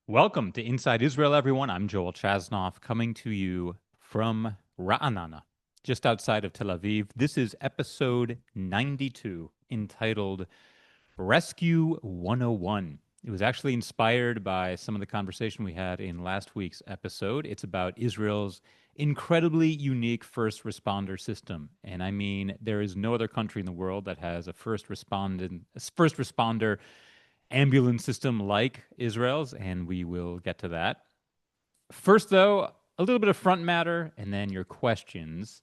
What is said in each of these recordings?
Welcome to Inside Israel, everyone. I'm Joel Chasnoff coming to you from Ra'anana, just outside of Tel Aviv. This is episode 92, entitled Rescue 101. It was actually inspired by some of the conversation we had in last week's episode. It's about Israel's incredibly unique first responder system. And I mean, there is no other country in the world that has a first responder ambulance system like Israel's, and we will get to that. First, though, a little bit of front matter, and then your questions.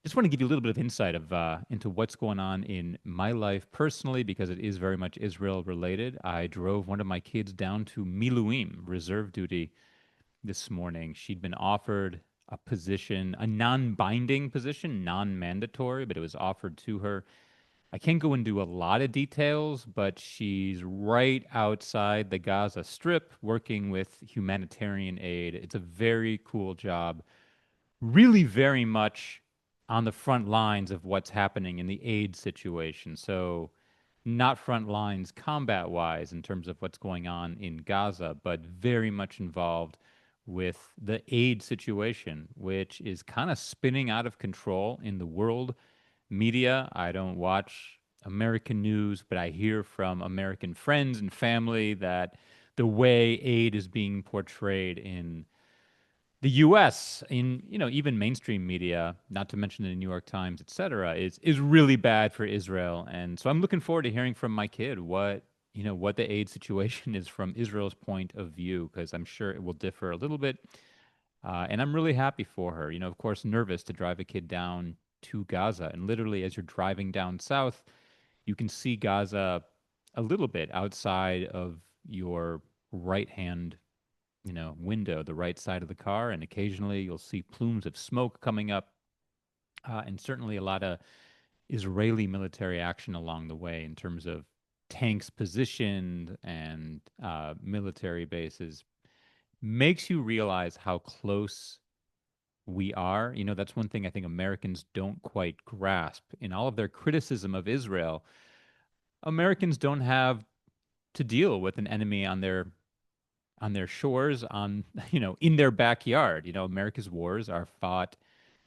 Just want to give you a little bit of insight into what's going on in my life personally, because it is very much Israel related. I drove one of my kids down to Miluim, reserve duty, this morning. She'd been offered a position, a non-binding position, non-mandatory, but it was offered to her. I can't go into a lot of details, but she's right outside the Gaza Strip working with humanitarian aid. It's a very cool job, really very much on the front lines of what's happening in the aid situation. So, not front lines combat wise in terms of what's going on in Gaza, but very much involved with the aid situation, which is kind of spinning out of control in the world media. I don't watch American news, but I hear from American friends and family that the way aid is being portrayed in the US, in even mainstream media, not to mention the New York Times, et cetera, is really bad for Israel. And so I'm looking forward to hearing from my kid what the aid situation is from Israel's point of view, because I'm sure it will differ a little bit. And I'm really happy for her. Of course, nervous to drive a kid down to Gaza. And literally, as you're driving down south, you can see Gaza a little bit outside of your right hand, window, the right side of the car. And occasionally you'll see plumes of smoke coming up. And certainly a lot of Israeli military action along the way in terms of tanks positioned and military bases makes you realize how close we are. That's one thing I think Americans don't quite grasp. In all of their criticism of Israel, Americans don't have to deal with an enemy on their shores, in their backyard. America's wars are fought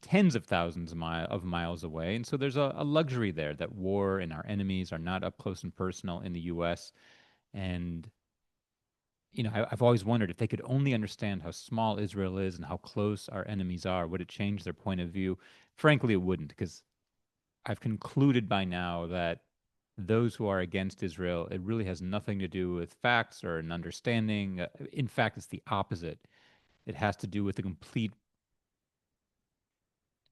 tens of thousands of miles away, and so there's a luxury there that war and our enemies are not up close and personal in the U.S. And I've always wondered if they could only understand how small Israel is and how close our enemies are, would it change their point of view? Frankly, it wouldn't, because I've concluded by now that those who are against Israel, it really has nothing to do with facts or an understanding. In fact, it's the opposite. It has to do with the complete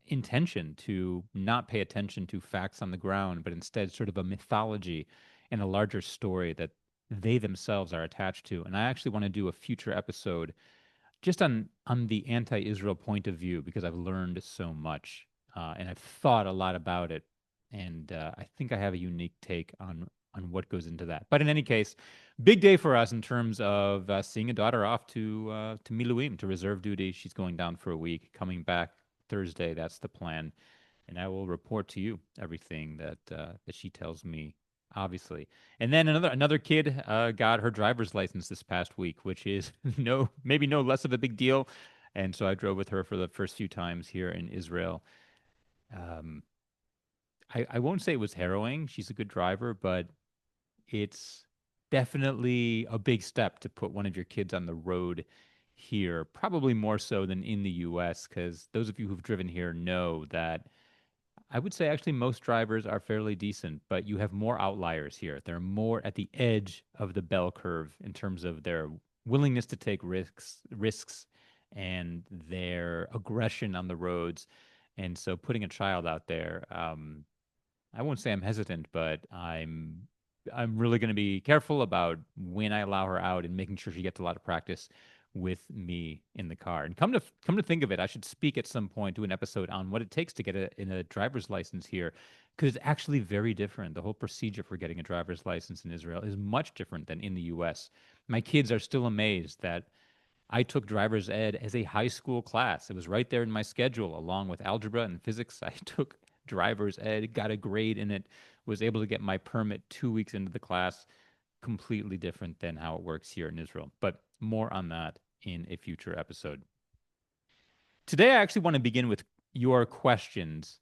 intention to not pay attention to facts on the ground, but instead sort of a mythology and a larger story that they themselves are attached to. And I actually want to do a future episode just on the anti-Israel point of view, because I've learned so much and I've thought a lot about it, and I think I have a unique take on what goes into that. But in any case, big day for us in terms of seeing a daughter off to Miluim, to reserve duty. She's going down for a week, coming back Thursday. That's the plan, and I will report to you everything that she tells me, obviously. And then another kid got her driver's license this past week, which is maybe no less of a big deal. And so I drove with her for the first few times here in Israel. Um, I won't say it was harrowing. She's a good driver, but it's definitely a big step to put one of your kids on the road here, probably more so than in the US, because those of you who've driven here know that I would say actually most drivers are fairly decent, but you have more outliers here. They're more at the edge of the bell curve in terms of their willingness to take risks and their aggression on the roads. And so putting a child out there, I won't say I'm hesitant, but I'm really going to be careful about when I allow her out and making sure she gets a lot of practice with me in the car. And come to think of it, I should speak at some point, do an episode on what it takes to get a driver's license here, because it's actually very different. The whole procedure for getting a driver's license in Israel is much different than in the U.S. My kids are still amazed that I took driver's ed as a high school class. It was right there in my schedule, along with algebra and physics. I took driver's ed, got a grade in it, was able to get my permit 2 weeks into the class. completely different than how it works here in Israel. But more on that in a future episode. Today, I actually want to begin with your questions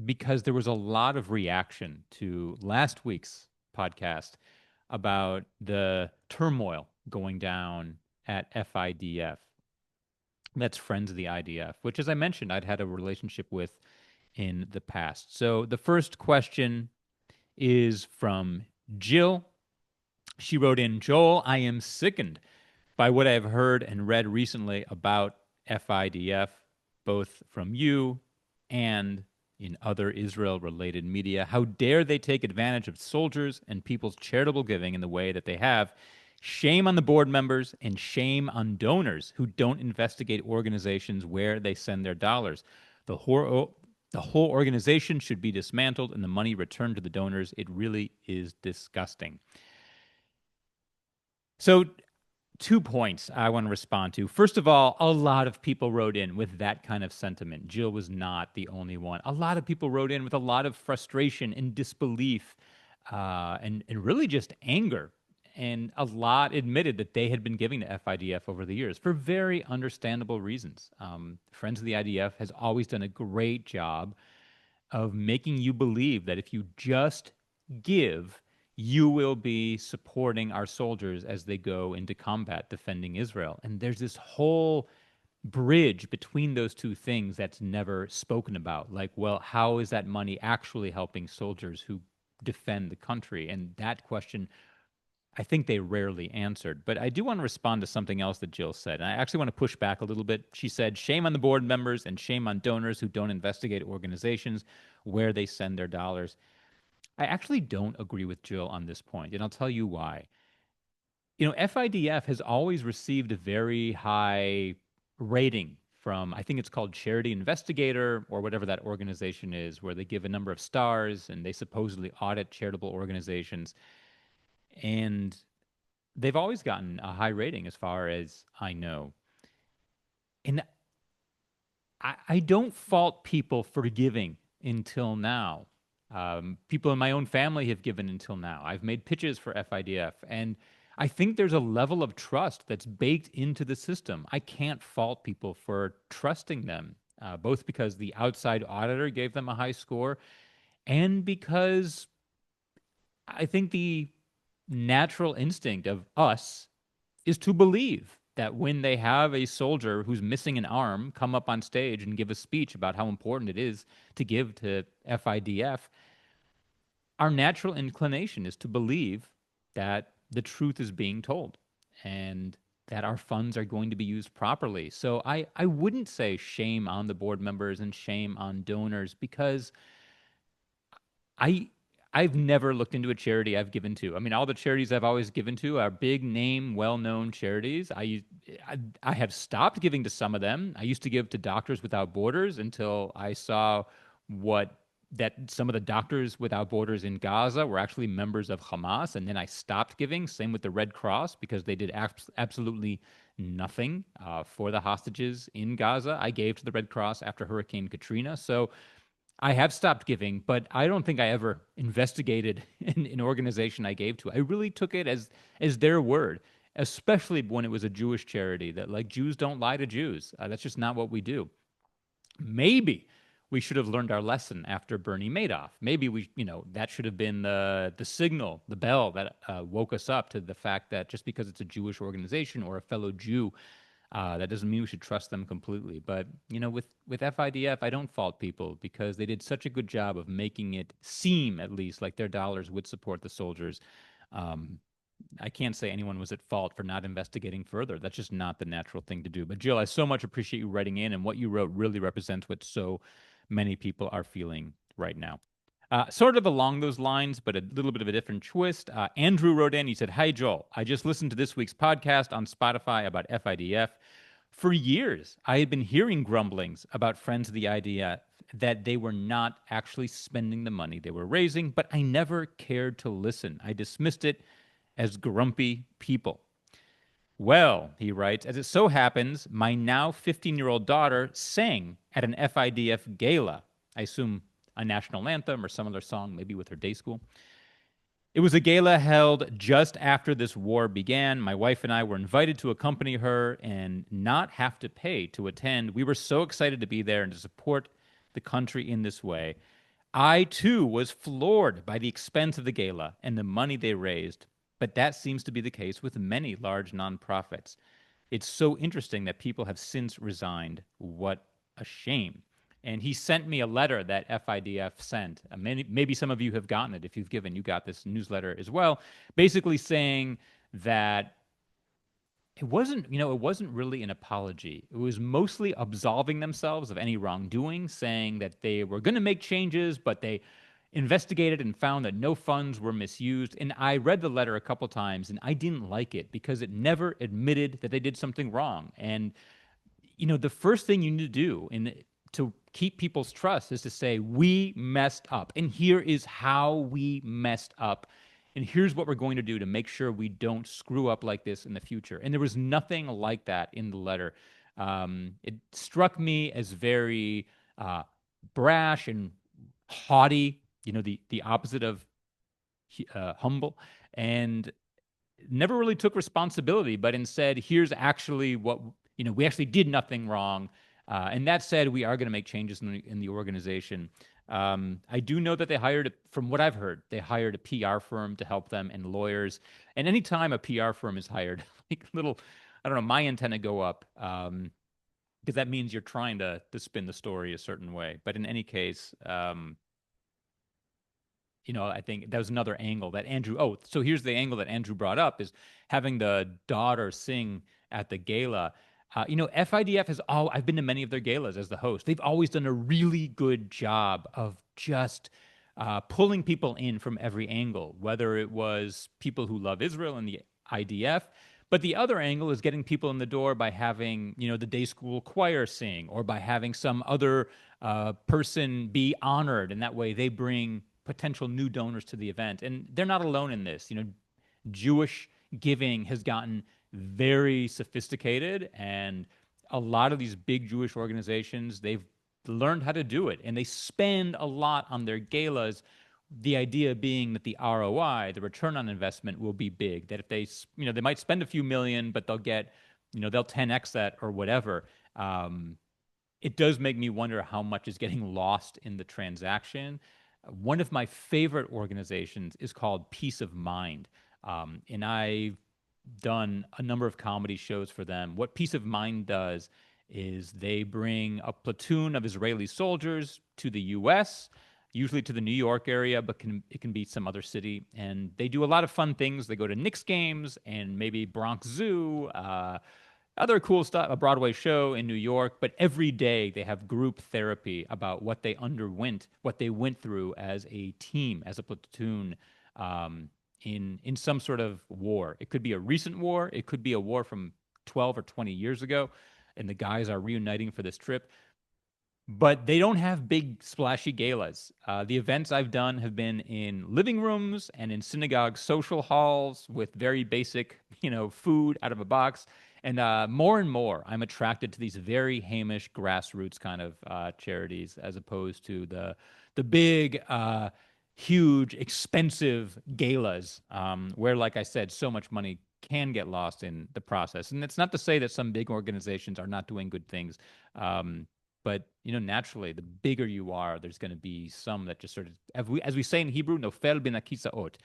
because there was a lot of reaction to last week's podcast about the turmoil going down at FIDF. That's Friends of the IDF, which, as I mentioned, I'd had a relationship with in the past. So the first question is from Jill. She wrote in, Joel, I am sickened by what I've heard and read recently about FIDF, both from you and in other Israel related media. How dare they take advantage of soldiers and people's charitable giving in the way that they have? Shame on the board members and shame on donors who don't investigate organizations where they send their dollars. The whole organization should be dismantled and the money returned to the donors. It really is disgusting. So 2 points I want to respond to. First of all, a lot of people wrote in with that kind of sentiment. Jill was not the only one. A lot of people wrote in with a lot of frustration and disbelief and really just anger. And a lot admitted that they had been giving to FIDF over the years for very understandable reasons. Friends of the IDF has always done a great job of making you believe that if you just give, you will be supporting our soldiers as they go into combat defending Israel. And there's this whole bridge between those two things that's never spoken about. Like, well, how is that money actually helping soldiers who defend the country? And that question, I think they rarely answered. But I do want to respond to something else that Jill said. And I actually want to push back a little bit. She said, shame on the board members and shame on donors who don't investigate organizations where they send their dollars. I actually don't agree with Jill on this point, and I'll tell you why. FIDF has always received a very high rating from, I think it's called Charity Investigator or whatever that organization is, where they give a number of stars and they supposedly audit charitable organizations. And they've always gotten a high rating as far as I know. And I don't fault people for giving until now. People in my own family have given until now. I've made pitches for FIDF, and I think there's a level of trust that's baked into the system. I can't fault people for trusting them, both because the outside auditor gave them a high score and because I think the natural instinct of us is to believe that when they have a soldier who's missing an arm come up on stage and give a speech about how important it is to give to FIDF, our natural inclination is to believe that the truth is being told and that our funds are going to be used properly. So I wouldn't say shame on the board members and shame on donors because I've never looked into a charity I've given to. I mean, all the charities I've always given to are big name, well-known charities. I have stopped giving to some of them. I used to give to Doctors Without Borders until I saw that some of the Doctors Without Borders in Gaza were actually members of Hamas, and then I stopped giving. Same with the Red Cross because they did absolutely nothing for the hostages in Gaza. I gave to the Red Cross after Hurricane Katrina. So I have stopped giving, but I don't think I ever investigated an organization I gave to. I really took it as their word, especially when it was a Jewish charity that, like, Jews don't lie to Jews. That's just not what we do. Maybe we should have learned our lesson after Bernie Madoff. Maybe that should have been the signal, the bell that woke us up to the fact that just because it's a Jewish organization or a fellow Jew, that doesn't mean we should trust them completely. But, with FIDF, I don't fault people because they did such a good job of making it seem, at least, like their dollars would support the soldiers. I can't say anyone was at fault for not investigating further. That's just not the natural thing to do. But, Jill, I so much appreciate you writing in, and what you wrote really represents what so many people are feeling right now. Sort of along those lines, but a little bit of a different twist. Andrew wrote in. He said, "Hi, Joel. I just listened to this week's podcast on Spotify about FIDF. For years, I had been hearing grumblings about Friends of the IDF that they were not actually spending the money they were raising, but I never cared to listen. I dismissed it as grumpy people. Well," he writes, "as it so happens, my now 15-year-old daughter sang at an FIDF gala. I assume a national anthem or some other song, maybe with her day school. It was a gala held just after this war began. My wife and I were invited to accompany her and not have to pay to attend. We were so excited to be there and to support the country in this way. I too was floored by the expense of the gala and the money they raised, but that seems to be the case with many large nonprofits. It's so interesting that people have since resigned. What a shame. And he sent me a letter that FIDF sent. Maybe some of you have gotten it. If you got this newsletter as well, basically saying that it wasn't really an apology. It was mostly absolving themselves of any wrongdoing, saying that they were going to make changes, but they investigated and found that no funds were misused. And I read the letter a couple times and I didn't like it because it never admitted that they did something wrong. And the first thing you need to do to keep people's trust is to say, we messed up. And here is how we messed up. And here's what we're going to do to make sure we don't screw up like this in the future. And there was nothing like that in the letter. It struck me as very brash and haughty, the opposite of humble, and never really took responsibility, but instead, here's actually what, we actually did nothing wrong. And that said, we are going to make changes in the organization. I do know that they hired, from what I've heard, they hired a PR firm to help them and lawyers. And anytime a PR firm is hired, like I don't know, my antenna go up, because that means you're trying to spin the story a certain way. But in any case, I think that was another angle that so here's the angle that Andrew brought up, is having the daughter sing at the gala. FIDF I've been to many of their galas as the host. They've always done a really good job of just pulling people in from every angle, whether it was people who love Israel and the IDF. But the other angle is getting people in the door by having, the day school choir sing, or by having some other person be honored. And that way they bring potential new donors to the event. And they're not alone in this. Jewish giving has gotten very sophisticated, and a lot of these big Jewish organizations, they've learned how to do it, and they spend a lot on their galas. The idea being that the ROI, the return on investment, will be big. That if they might spend a few million, but they'll get, they'll 10x that or whatever. It does make me wonder how much is getting lost in the transaction. One of my favorite organizations is called Peace of Mind. And I've done a number of comedy shows for them. What Peace of Mind does is they bring a platoon of Israeli soldiers to the U.S., usually to the New York area, but it can be some other city. And they do a lot of fun things. They go to Knicks games and maybe Bronx Zoo, other cool stuff, a Broadway show in New York. But every day they have group therapy about what they went through as a team, as a platoon, in some sort of war. It could be a recent war. It could be a war from 12 or 20 years ago, and the guys are reuniting for this trip. But they don't have big splashy galas. The events I've done have been in living rooms and in synagogue social halls with very basic, food out of a box. And more and more, I'm attracted to these very Hamish grassroots kind of charities, as opposed to the big, huge, expensive galas, where, like I said, so much money can get lost in the process. And it's not to say that some big organizations are not doing good things. But naturally, the bigger you are, there's going to be some that just sort of, as we say in Hebrew, nofel ben hakisaot,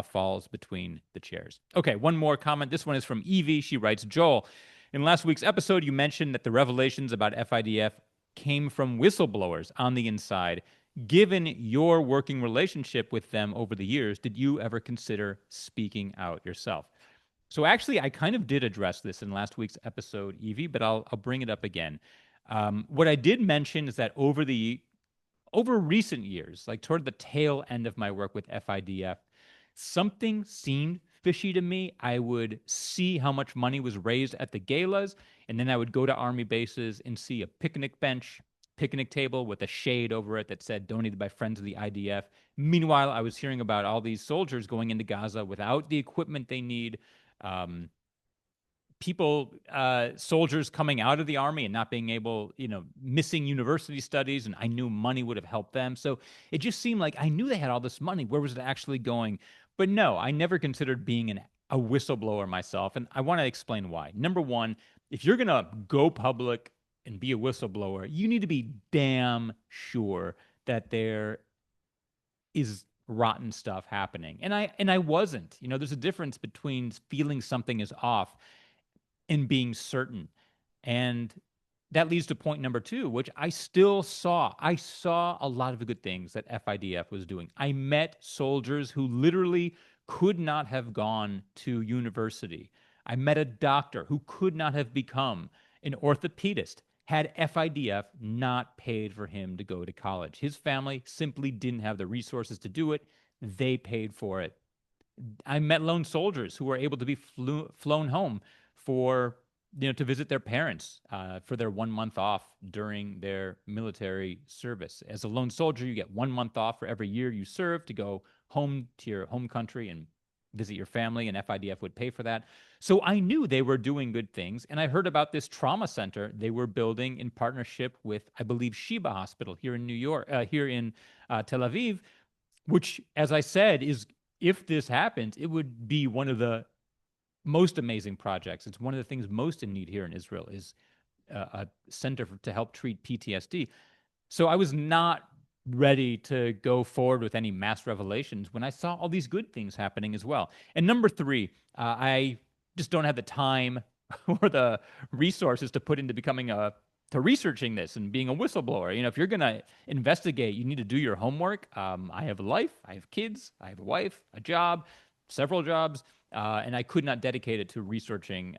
falls between the chairs. Okay, one more comment. This one is from Evie. She writes, Joel, in last week's episode, you mentioned that the revelations about FIDF came from whistleblowers on the inside. Given your working relationship with them over the years, did you ever consider speaking out yourself? So actually, I kind of did address this in last week's episode, Evie, but I'll bring it up again. What I did mention is that over recent years, like toward the tail end of my work with FIDF, something seemed fishy to me. I would see how much money was raised at the galas, and then I would go to army bases and see a picnic table with a shade over it that said donated by friends of the IDF. Meanwhile, I was hearing about all these soldiers going into Gaza without the equipment they need. Soldiers coming out of the army and not being able, missing university studies, and I knew money would have helped them. So it just seemed like I knew they had all this money. Where was it actually going? But no, I never considered being a whistleblower myself. And I want to explain why. Number one, if you're going to go public and be a whistleblower, you need to be damn sure that there is rotten stuff happening. And I wasn't. There's a difference between feeling something is off and being certain. And that leads to point number two, which I still saw. I saw a lot of the good things that FIDF was doing. I met soldiers who literally could not have gone to university. I met a doctor who could not have become an orthopedist had FIDF not paid for him to go to college. His family simply didn't have the resources to do it. They paid for it. I met lone soldiers who were able to be flown home for to visit their parents for their 1 month off during their military service. As a lone soldier, you get 1 month off for every year you serve to go home to your home country and visit your family, and FIDF would pay for that. So I knew they were doing good things, and I heard about this trauma center they were building in partnership with, I believe, Sheba Hospital here in New York, here in Tel Aviv, which, as I said, is, if this happens, it would be one of the most amazing projects. It's one of the things most in need here in Israel is a center to help treat PTSD. So I was not ready to go forward with any mass revelations when I saw all these good things happening as well. And number three, I just don't have the time or the resources to put into to researching this and being a whistleblower. If you're going to investigate, you need to do your homework. I have a life, I have kids, I have a wife, a job, several jobs, and I could not dedicate it to researching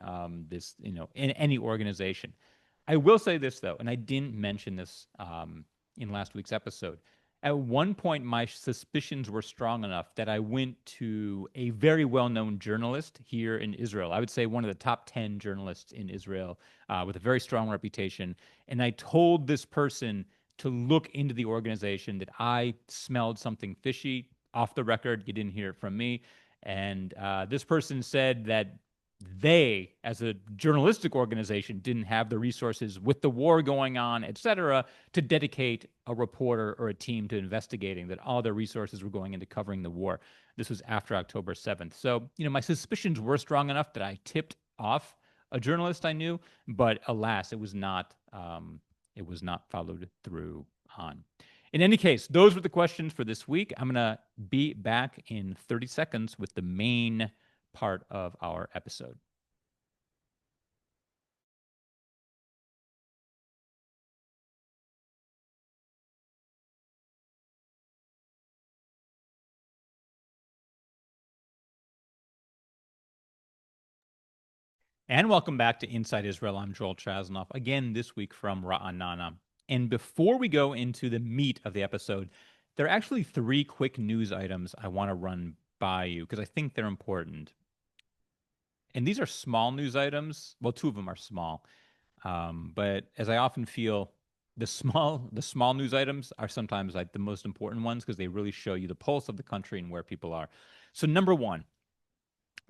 this, in any organization. I will say this, though, and I didn't mention this in last week's episode. At one point, my suspicions were strong enough that I went to a very well-known journalist here in Israel. I would say one of the top 10 journalists in Israel with a very strong reputation. And I told this person to look into the organization, that I smelled something fishy. Off the record, you didn't hear it from me. And this person said that they, as a journalistic organization, didn't have the resources with the war going on, et cetera, to dedicate a reporter or a team to investigating, that all their resources were going into covering the war. This was after October 7th. So, my suspicions were strong enough that I tipped off a journalist I knew, but alas, it was not followed through on. In any case, those were the questions for this week. I'm going to be back in 30 seconds with the main part of our episode. And welcome back to Inside Israel. I'm Joel Chasnoff, again this week from Ra'anana. And before we go into the meat of the episode, there are actually 3 quick news items I want to run by you because I think they're important. And these are small news items. Well, 2 of them are small. But as I often feel, the small news items are sometimes like the most important ones because they really show you the pulse of the country and where people are. So number 1,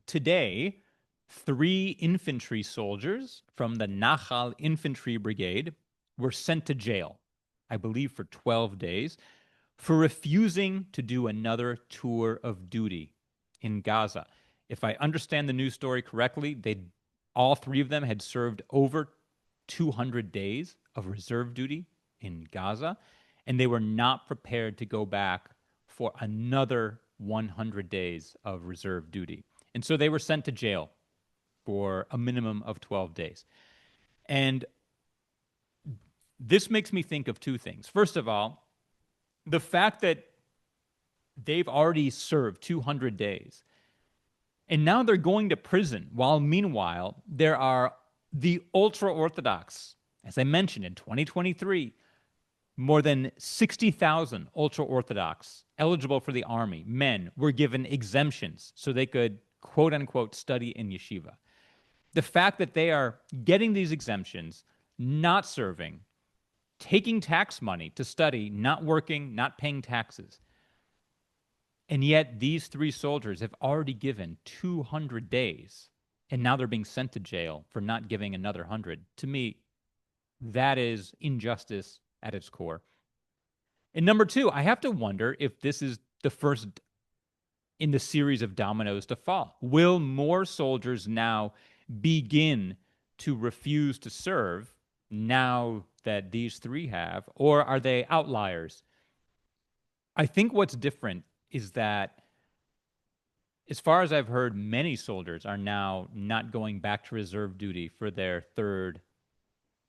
today, 3 infantry soldiers from the Nachal Infantry Brigade were sent to jail, I believe for 12 days, for refusing to do another tour of duty in Gaza. If I understand the news story correctly, all 3 of them had served over 200 days of reserve duty in Gaza, and they were not prepared to go back for another 100 days of reserve duty. And so they were sent to jail for a minimum of 12 days. And this makes me think of 2 things. First of all, the fact that they've already served 200 days, and now they're going to prison, while meanwhile, there are the ultra-Orthodox. As I mentioned, in 2023, more than 60,000 ultra-Orthodox eligible for the army, men, were given exemptions so they could, quote-unquote, study in yeshiva. The fact that they are getting these exemptions, not serving, taking tax money to study, not working, not paying taxes, and yet these 3 soldiers have already given 200 days, and now they're being sent to jail for not giving another 100. To me, that is injustice at its core. And number 2, I have to wonder if this is the first in the series of dominoes to fall? Will more soldiers now begin to refuse to serve now that these three have, or are they outliers? I think what's different is that, as far as I've heard, many soldiers are now not going back to reserve duty for their third,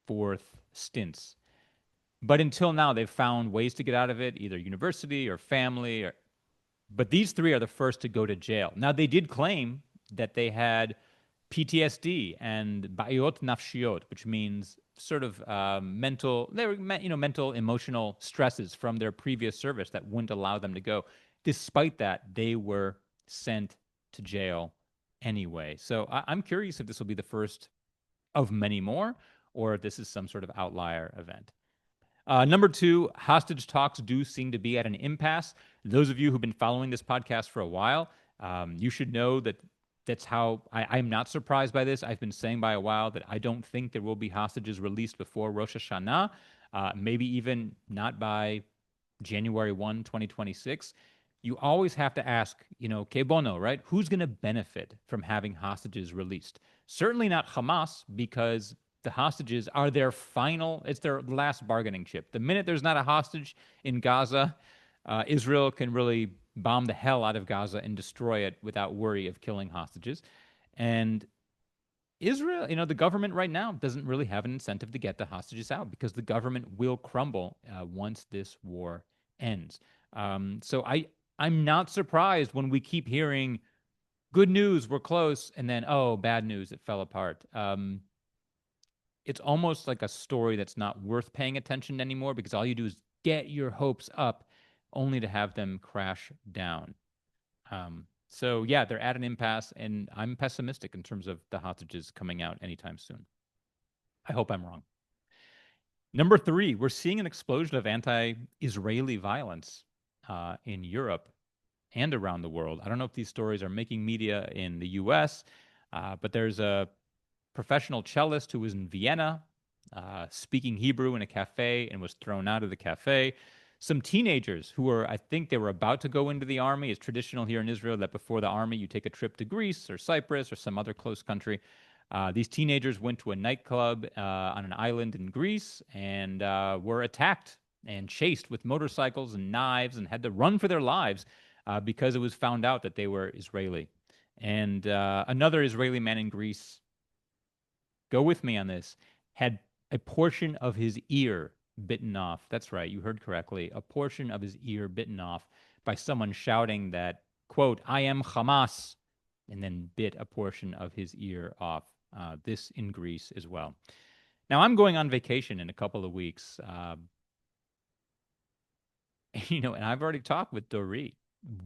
fourth stints. But until now, they've found ways to get out of it, either university or family. But these three are the first to go to jail. Now, they did claim that they had PTSD and bayot nafshiot, which means sort of mental, emotional stresses from their previous service that wouldn't allow them to go. Despite that, they were sent to jail anyway. So I'm curious if this will be the first of many more, or if this is some sort of outlier event. Number two, hostage talks do seem to be at an impasse. Those of you who've been following this podcast for a while, you should know that that's how I'm not surprised by this. I've been saying by a while that I don't think there will be hostages released before Rosh Hashanah, maybe even not by January 1, 2026. You always have to ask, que bono, right? Who's going to benefit from having hostages released? Certainly not Hamas, because the hostages are it's their last bargaining chip. The minute there's not a hostage in Gaza, Israel can really bomb the hell out of Gaza and destroy it without worry of killing hostages. And Israel, the government right now doesn't really have an incentive to get the hostages out, because the government will crumble once this war ends. So I'm not surprised when we keep hearing good news, we're close, and then, oh, bad news, it fell apart. It's almost like a story that's not worth paying attention to anymore, because all you do is get your hopes up only to have them crash down. So yeah, they're at an impasse, and I'm pessimistic in terms of the hostages coming out anytime soon. I hope I'm wrong. Number three, we're seeing an explosion of anti-Israeli violence in Europe and around the world. I don't know if these stories are making media in the US, but there's a professional cellist who was in Vienna speaking Hebrew in a cafe and was thrown out of the cafe. Some teenagers I think they were about to go into the army. It's traditional here in Israel that before the army, you take a trip to Greece or Cyprus or some other close country. These teenagers went to a nightclub on an island in Greece and were attacked and chased with motorcycles and knives and had to run for their lives because it was found out that they were Israeli. And another Israeli man in Greece, go with me on this, had a portion of his ear bitten off. That's right, you heard correctly. A portion of his ear bitten off by someone shouting that, quote, I am Hamas, and then bit a portion of his ear off. This in Greece as well. Now, I'm going on vacation in a couple of weeks. And I've already talked with Dorit.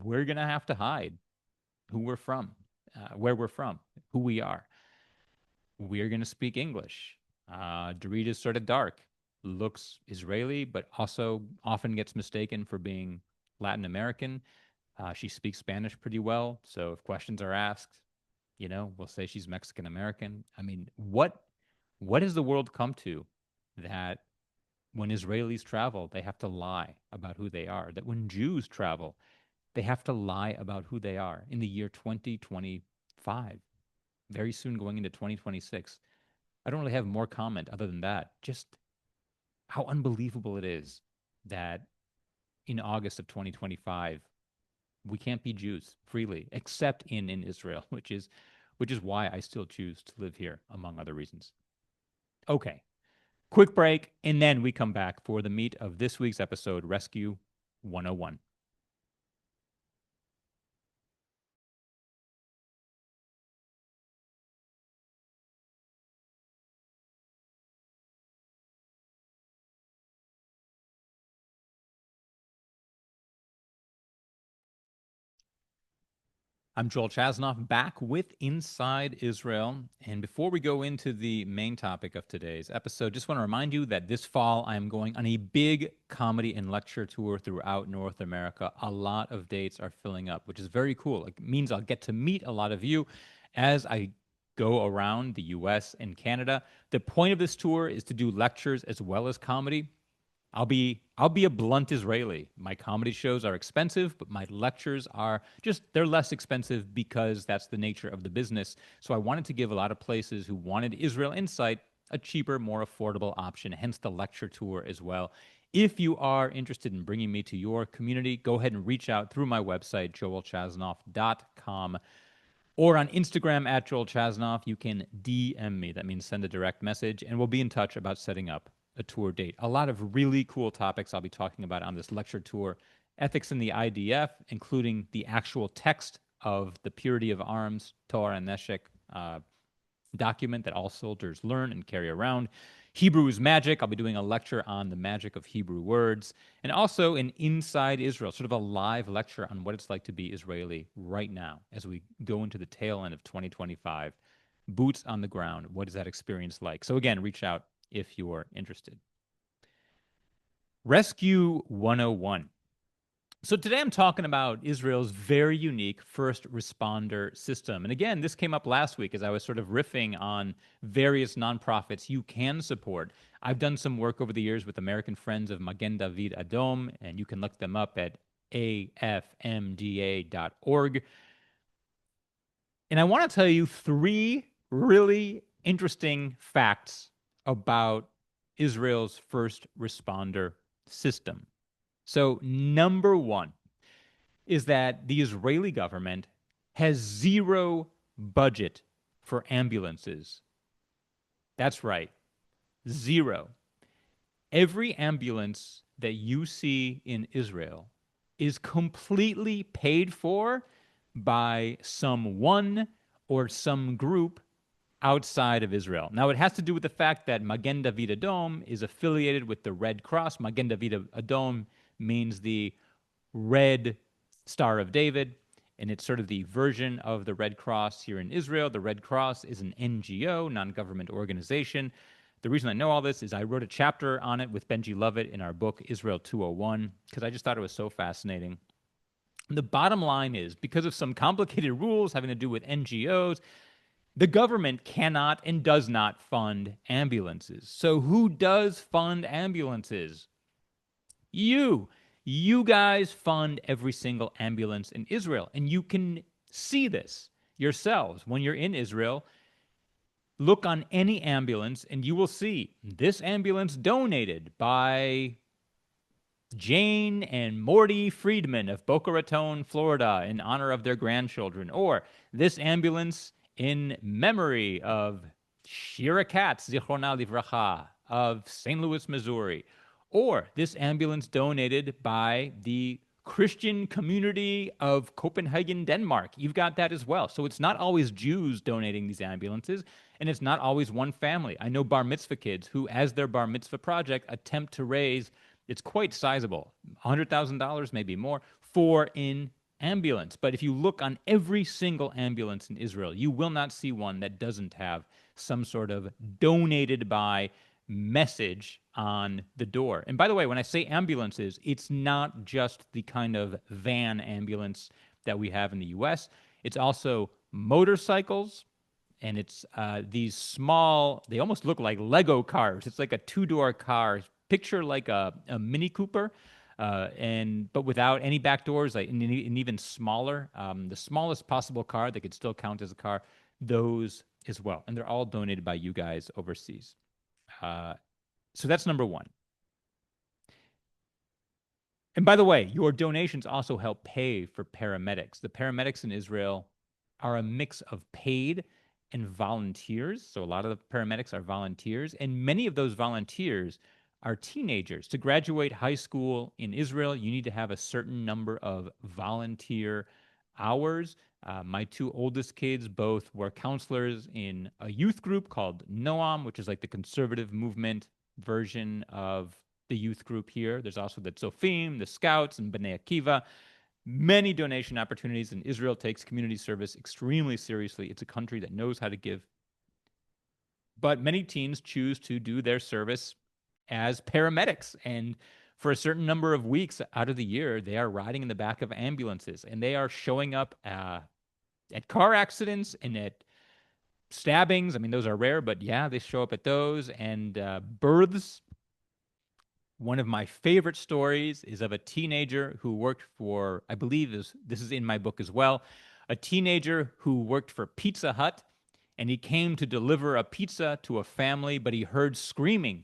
We're going to have to hide who we're from, where we're from, who we are. We're going to speak English. Dorit is sort of dark, looks Israeli, but also often gets mistaken for being Latin American. She speaks Spanish pretty well. So if questions are asked, we'll say she's Mexican American. I mean, what has the world come to that when Israelis travel, they have to lie about who they are? That when Jews travel, they have to lie about who they are in the year 2025, very soon going into 2026. I don't really have more comment other than that. Just how unbelievable it is that in August of 2025, we can't be Jews freely, except in Israel, which is why I still choose to live here, among other reasons. Okay, quick break, and then we come back for the meat of this week's episode, Rescue 101. I'm Joel Chasnoff, back with Inside Israel. And before we go into the main topic of today's episode, just want to remind you that this fall I am going on a big comedy and lecture tour throughout North America. A lot of dates are filling up, which is very cool. It means I'll get to meet a lot of you as I go around the US and Canada. The point of this tour is to do lectures as well as comedy. I'll be a blunt Israeli. My comedy shows are expensive, but my lectures are just they're less expensive because that's the nature of the business. So I wanted to give a lot of places who wanted Israel insight a cheaper, more affordable option, hence the lecture tour as well. If you are interested in bringing me to your community, go ahead and reach out through my website, joelchasnoff.com, or on Instagram at Joel Chasnoff. You can DM me. That means send a direct message, and we'll be in touch about setting up a tour date. A lot of really cool topics I'll be talking about on this lecture tour. Ethics in the IDF, including the actual text of the purity of arms, Torah and Neshek document that all soldiers learn and carry around. Hebrew is magic. I'll be doing a lecture on the magic of Hebrew words, and also an Inside Israel, sort of a live lecture on what it's like to be Israeli right now as we go into the tail end of 2025. Boots on the ground. What is that experience like? So again, reach out if you're interested. Rescue 101. So today I'm talking about Israel's very unique first responder system. And again, this came up last week as I was sort of riffing on various nonprofits you can support. I've done some work over the years with American Friends of Magen David Adom, and you can look them up at afmda.org. And I want to tell you 3 really interesting facts about Israel's first responder system. So, number 1 is that the Israeli government has 0 budget for ambulances. That's right, 0. Every ambulance that you see in Israel is completely paid for by someone or some group outside of Israel. Now, it has to do with the fact that Magen David Adom is affiliated with the Red Cross. Magen David Adom means the Red Star of David, and it's sort of the version of the Red Cross here in Israel. The Red Cross is an NGO, non-government organization. The reason I know all this is I wrote a chapter on it with Benji Lovett in our book, Israel 201, because I just thought it was so fascinating. The bottom line is, because of some complicated rules having to do with NGOs, the government cannot and does not fund ambulances. So who does fund ambulances? You. You guys fund every single ambulance in Israel. And you can see this yourselves when you're in Israel. Look on any ambulance and you will see this ambulance donated by Jane and Morty Friedman of Boca Raton, Florida, in honor of their grandchildren. Or this ambulance in memory of Shira Katz, Zichrona Livracha, of St. Louis, Missouri. Or this ambulance donated by the Christian community of Copenhagen, Denmark. You've got that as well. So it's not always Jews donating these ambulances, and it's not always one family. I know bar mitzvah kids who, as their bar mitzvah project, attempt to raise, it's quite sizable, $100,000, maybe more, for an ambulance. But if you look on every single ambulance in Israel, you will not see one that doesn't have some sort of donated by message on the door. And by the way, when I say ambulances, it's not just the kind of van ambulance that we have in the US. It's also motorcycles, and it's these small, they almost look like Lego cars. It's like a 2-door car. Picture like a Mini Cooper, but without any back doors, like, and even smaller. The smallest possible car that could still count as a car, those as well. And they're all donated by you guys overseas. So that's number 1. And by the way, your donations also help pay for paramedics. The paramedics in Israel are a mix of paid and volunteers. So a lot of the paramedics are volunteers, and many of those volunteers are teenagers. To graduate high school in Israel, you need to have a certain number of volunteer hours. My 2 oldest kids both were counselors in a youth group called Noam, which is like the conservative movement version of the youth group here. There's also the Tzofim, the Scouts, and Bnei Akiva. Many donation opportunities, and Israel takes community service extremely seriously. It's a country that knows how to give. But many teens choose to do their service as paramedics, and for a certain number of weeks out of the year, they are riding in the back of ambulances, and they are showing up at car accidents and at stabbings. I mean, those are rare, but yeah, they show up at those, and births. One of my favorite stories is of a teenager who worked for, I believe this is in my book as well, a teenager who worked for Pizza Hut, and he came to deliver a pizza to a family, but he heard screaming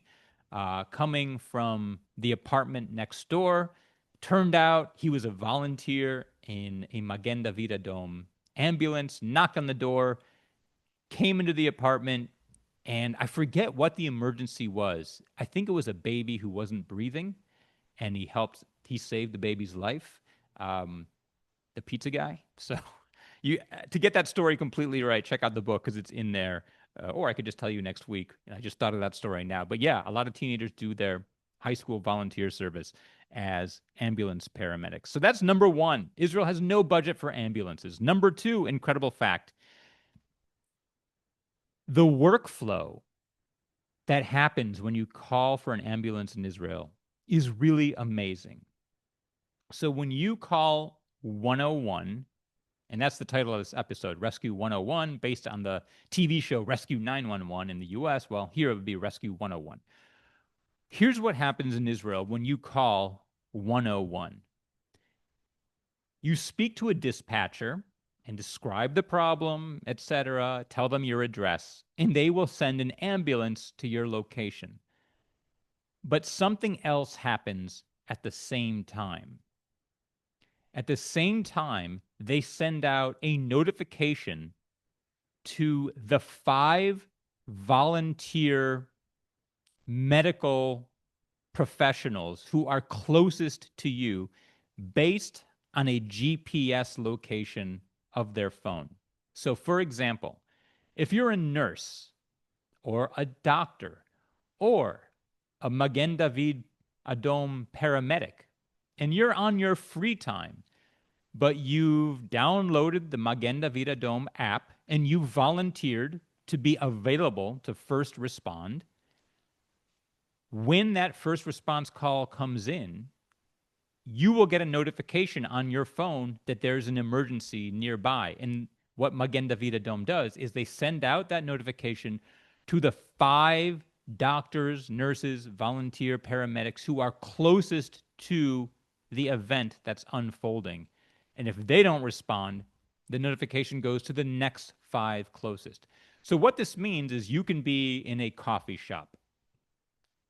coming from the apartment next door. Turned out he was a volunteer in a Magen David Adom ambulance, knocked on the door, came into the apartment, and I forget what the emergency was. I think it was a baby who wasn't breathing, and he saved the baby's life, the pizza guy. So you to get that story completely right, check out the book because it's in there. Or I could just tell you next week. And I just thought of that story now. But yeah, a lot of teenagers do their high school volunteer service as ambulance paramedics. So that's number one. Israel has no budget for ambulances. Number two, incredible fact, the workflow that happens when you call for an ambulance in Israel is really amazing. So when you call 101, and that's the title of this episode, Rescue 101, based on the TV show Rescue 911 in the US. Well, here it would be Rescue 101. Here's what happens in Israel when you call 101. You speak to a dispatcher and describe the problem, etc., tell them your address, and they will send an ambulance to your location. But something else happens at the same time. At the same time, they send out a notification to the 5 volunteer medical professionals who are closest to you based on a GPS location of their phone. So, for example, if you're a nurse or a doctor or a Magen David Adom paramedic, and you're on your free time, but you've downloaded the Magen David Adom app and you volunteered to be available to first respond, when that first response call comes in, you will get a notification on your phone that there's an emergency nearby. And what Magen David Adom does is they send out that notification to the 5 doctors, nurses, volunteer paramedics who are closest to the event that's unfolding. And if they don't respond, the notification goes to the next 5 closest. So what this means is you can be in a coffee shop.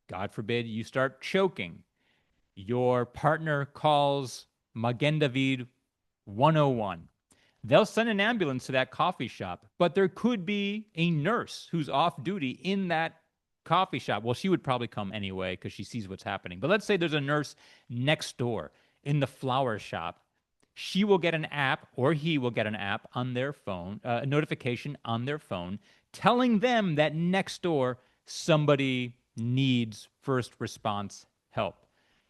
God forbid you start choking. Your partner calls Magen David 101. They'll send an ambulance to that coffee shop, but there could be a nurse who's off duty in that coffee shop. Well, she would probably come anyway because she sees what's happening. But let's say there's a nurse next door in the flower shop. She will get an app, or he will get an app on their phone, a notification on their phone, telling them that next door somebody needs first response help.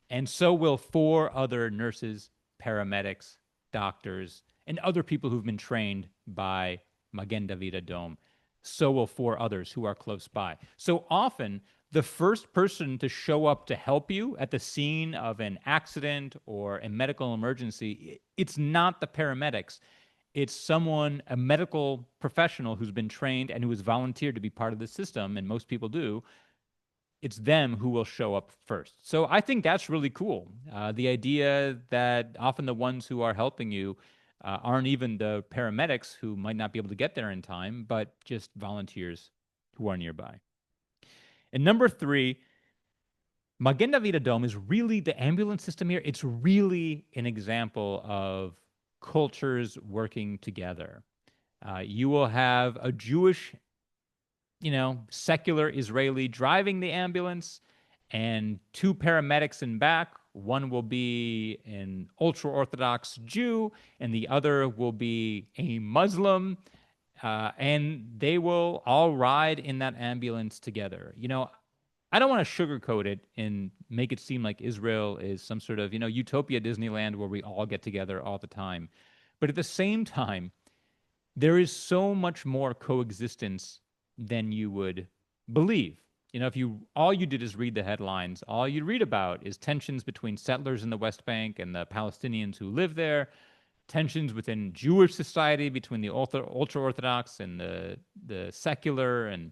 And so will 4 other nurses, paramedics, doctors, and other people who've been trained by Magen David Adom. So will 4 others who are close by. So often, the first person to show up to help you at the scene of an accident or a medical emergency, it's not the paramedics. It's someone, a medical professional who's been trained and who has volunteered to be part of the system, and most people do. It's them who will show up first. So I think that's really cool. The idea that often the ones who are helping you aren't even the paramedics who might not be able to get there in time, but just volunteers who are nearby. And number 3, Magen David Adom is really the ambulance system here. It's really an example of cultures working together. You will have a Jewish, secular Israeli driving the ambulance and 2 paramedics in back. One will be an ultra-Orthodox Jew and the other will be a Muslim. And they will all ride in that ambulance together. I don't want to sugarcoat it and make it seem like Israel is some sort of, utopia Disneyland where we all get together all the time. But at the same time, there is so much more coexistence than you would believe. If all you did is read the headlines, all you read about is tensions between settlers in the West Bank and the Palestinians who live there, tensions within Jewish society between the ultra-Orthodox and the secular, and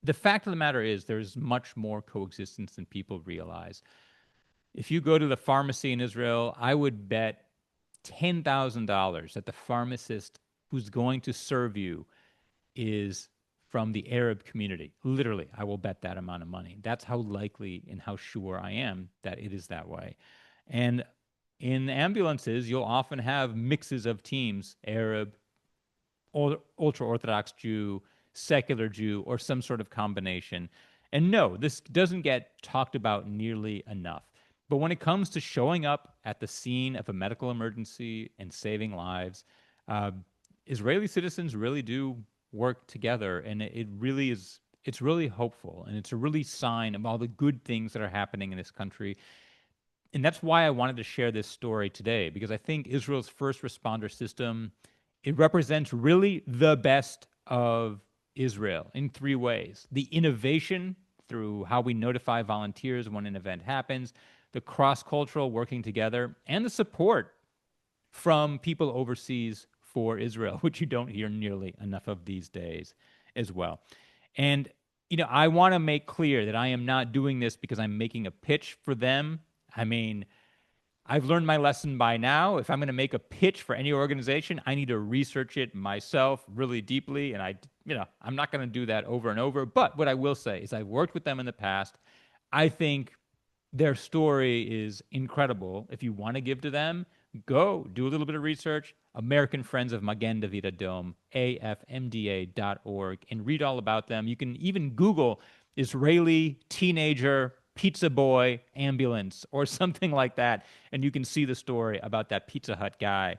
the fact of the matter is there's much more coexistence than people realize. If you go to the pharmacy in Israel, I would bet $10,000 that the pharmacist who's going to serve you is from the Arab community. Literally, I will bet that amount of money. That's how likely and how sure I am that it is that way. And in ambulances, you'll often have mixes of teams, Arab, ultra Orthodox Jew, secular Jew, or some sort of combination. And no, this doesn't get talked about nearly enough. But when it comes to showing up at the scene of a medical emergency and saving lives, uh, Israeli citizens really do work together, and it really is. It's really hopeful, and it's a really sign of all the good things that are happening in this country. And that's why I wanted to share this story today, because I think Israel's first responder system, it represents really the best of Israel in three ways: the innovation through how we notify volunteers when an event happens, the cross-cultural working together, and the support from people overseas for Israel, which you don't hear nearly enough of these days as well. And, I want to make clear that I am not doing this because I'm making a pitch for them. I mean, I've learned my lesson by now. If I'm going to make a pitch for any organization, I need to research it myself really deeply. And I'm not going to do that over and over. But what I will say is I've worked with them in the past. I think their story is incredible. If you want to give to them, go do a little bit of research. American Friends of Magen David Adom, afmda.org, and read all about them. You can even Google Israeli teenager pizza boy ambulance or something like that, and you can see the story about that Pizza Hut guy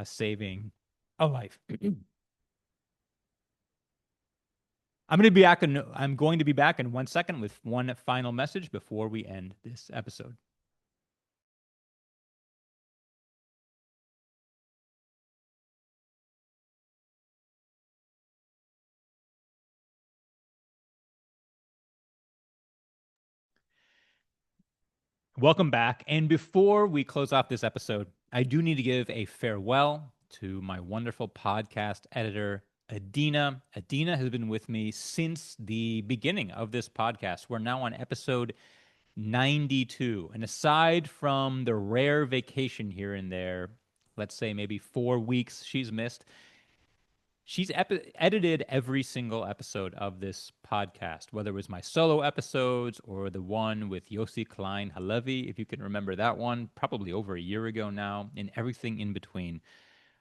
saving a life. I'm going to be back in 1 second with one final message before we end this episode. Welcome back. And before we close off this episode, I do need to give a farewell to my wonderful podcast editor, Adina. Adina has been with me since the beginning of this podcast. We're now on episode 92. And aside from the rare vacation here and there, let's say maybe 4 weeks she's missed, she's edited every single episode of this podcast, whether it was my solo episodes or the one with Yossi Klein Halevi, if you can remember that one, probably over a year ago now, and everything in between.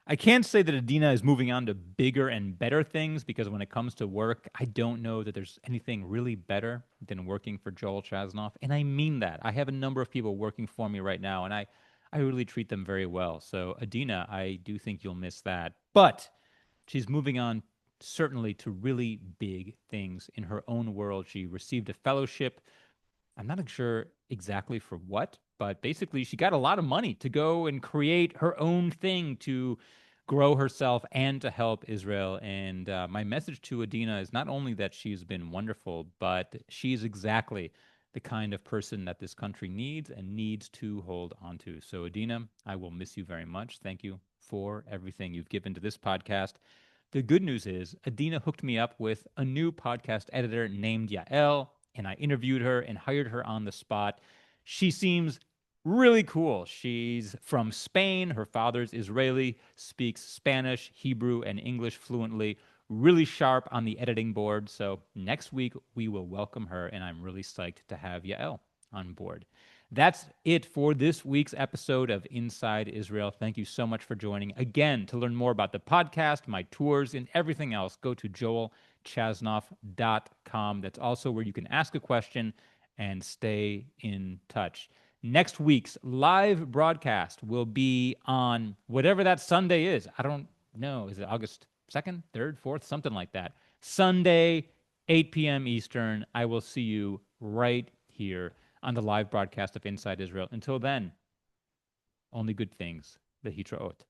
I can't say that Adina is moving on to bigger and better things, because when it comes to work, I don't know that there's anything really better than working for Joel Chasnoff. And I mean that. I have a number of people working for me right now, and I really treat them very well. So, Adina, I do think you'll miss that. But she's moving on certainly to really big things in her own world. She received a fellowship. I'm not sure exactly for what, but basically she got a lot of money to go and create her own thing to grow herself and to help Israel. And my message to Adina is not only that she's been wonderful, but she's exactly the kind of person that this country needs and needs to hold on to. So, Adina, I will miss you very much. Thank you for everything you've given to this podcast. The good news is Adina hooked me up with a new podcast editor named Yael, and I interviewed her and hired her on the spot. She seems really cool. She's from Spain. Her father's Israeli, speaks Spanish, Hebrew, and English fluently. Really sharp on the editing board. So next week, we will welcome her, and I'm really psyched to have Yael on board. That's it for this week's episode of Inside Israel. Thank you so much for joining. Again, to learn more about the podcast, my tours, and everything else, go to joelchasnoff.com. That's also where you can ask a question and stay in touch. Next week's live broadcast will be on whatever that Sunday is. I don't know. Is it August 2nd, 3rd, 4th? Something like that. Sunday, 8 p.m. Eastern. I will see you right here on the live broadcast of Inside Israel. Until then, only good things. Lehitraot.